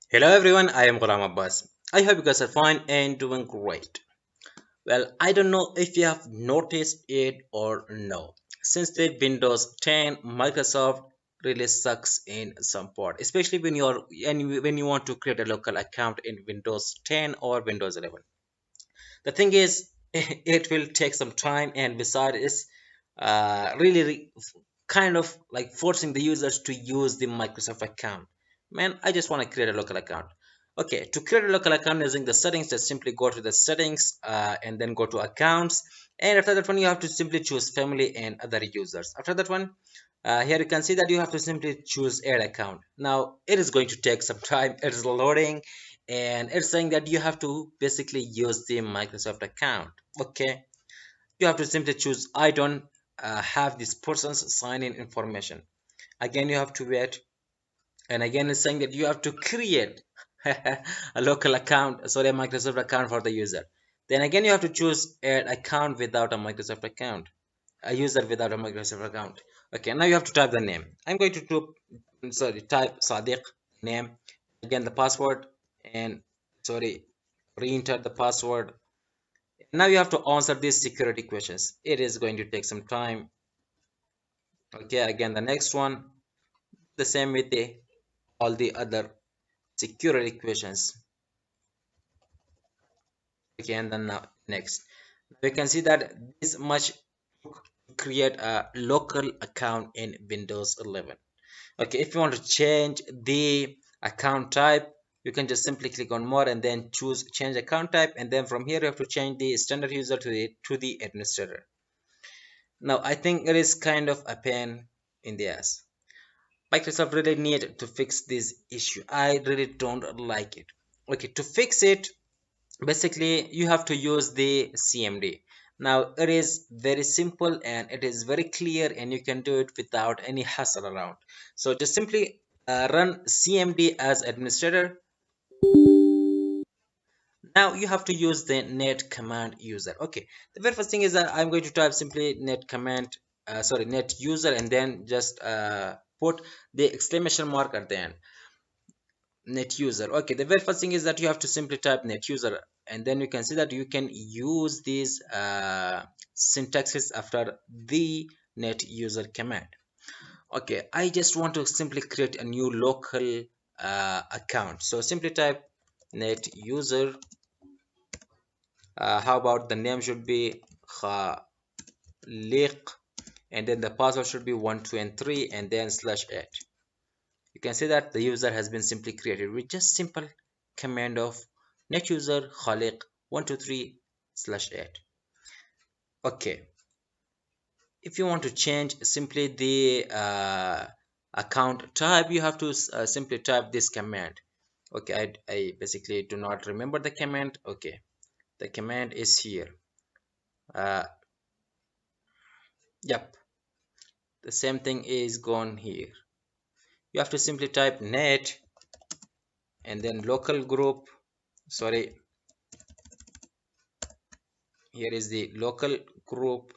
Hello everyone, I am Ghulam Abbas. I hope you guys are fine and doing great. Well, I don't know if you have noticed it or no. Since the Windows 10, Microsoft really sucks in some part, especially when you want to create a local account in Windows 10 or Windows 11. The thing is, it will take some time, and besides, it's kind of like forcing the users to use the Microsoft account. Man, I just want to create a local account. Okay, to create a local account using the settings, just simply go to the settings and then go to accounts. And after that one, you have to simply choose family and other users. After that one, here you can see that you have to simply choose add account. Now it is going to take some time. It is loading and it's saying that you have to basically use the Microsoft account. Okay, you have to simply choose I don't have this person's sign in information. Again, you have to wait, and again it's saying that you have to create a local account, sorry, a Microsoft account for the user. Then again you have to choose an account without a Microsoft account, a user without a Microsoft account. Okay, now you have to type the name. I'm going to type Sadiq name, again the password, and sorry, re-enter the password. Now you have to answer these security questions. It is going to take some time. Okay, again the next one, the same with the all the other security questions. Okay, and then now next, we can see that this much to create a local account in Windows 11. Okay, if you want to change the account type, you can just simply click on more and then choose change account type, and then from here you have to change the standard user to the administrator. Now I think it is kind of a pain in the ass. Microsoft really need to fix this issue. I really don't like it. Okay, to fix it, basically you have to use the CMD. Now it is very simple and it is very clear, and you can do it without any hassle around. So just simply run CMD as administrator. Now you have to use the net command user. Okay, the very first thing is that I'm going to type simply net command, net user, and then just put the exclamation mark at the end. Net user. Okay, the very first thing is that you have to simply type net user, and then you can see that you can use these syntaxes after the net user command. Okay, I just want to simply create a new local account, so simply type net user. How about the name should be Khaliq, and then the password should be 1 2 and 3 and then /8. You can see that the user has been simply created with just simple command of net user khaliq 123/8. Okay, if you want to change simply the account type, you have to simply type this command. Okay, I basically do not remember the command. Okay, the command is here. uh, yep, the same thing is gone here. You have to simply type net and then local group, sorry, here is the local group.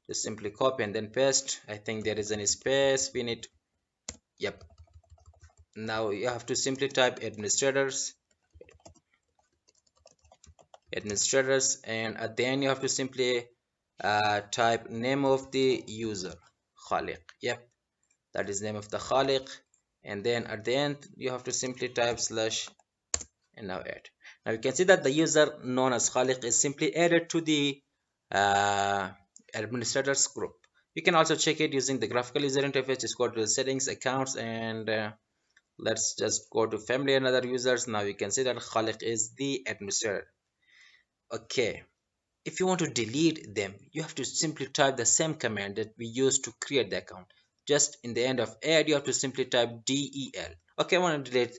Just simply copy and then paste. I think there is any space we need. Yep, now you have to simply type administrators, and at the end you have to simply type name of the user Khaliq. Yep, that is name of the Khaliq, and then at the end you have to simply type slash and now add. Now you can see that the user known as Khaliq is simply added to the uh, administrators group. You can also check it using the graphical user interface. Just go to the settings, accounts, and let's just go to family and other users. Now you can see that Khaliq is the administrator. Okay, if you want to delete them, you have to simply type the same command that we used to create the account. Just in the end of add, you have to simply type del. Okay, I want to delete.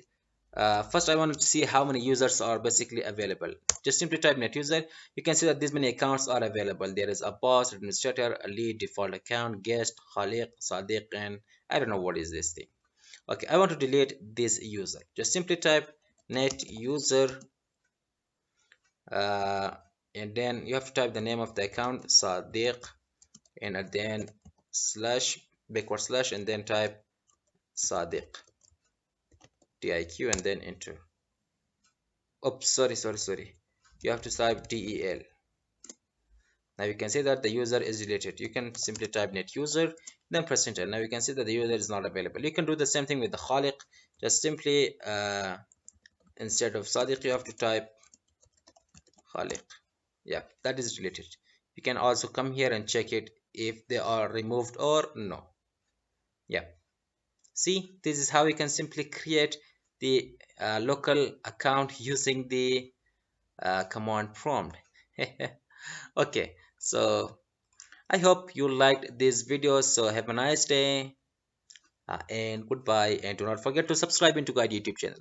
First I wanted to see how many users are basically available. Just simply type net user. You can see that these many accounts are available. There is a boss, administrator, a lead, default account, guest, Khaliq, Sadiq, and I don't know what is this thing. Okay, I want to delete this user. Just simply type net user, uh, and then you have to type the name of the account Sadiq, and at the end slash, backward slash, and then type Sadiq. diq and then enter. Oops, sorry, you have to type del. Now you can see that the user is deleted. You can simply type net user, then press enter. Now you can see that the user is not available. You can do the same thing with the Khaliq. Just simply instead of Sadiq, you have to type Khaliq. Yeah, that is deleted. You can also come here and check it if they are removed or no. Yeah, see, this is how you can simply create the local account using the command prompt. Okay, so I hope you liked this video. So have a nice day and goodbye. And do not forget to subscribe IntoGuide YouTube channel.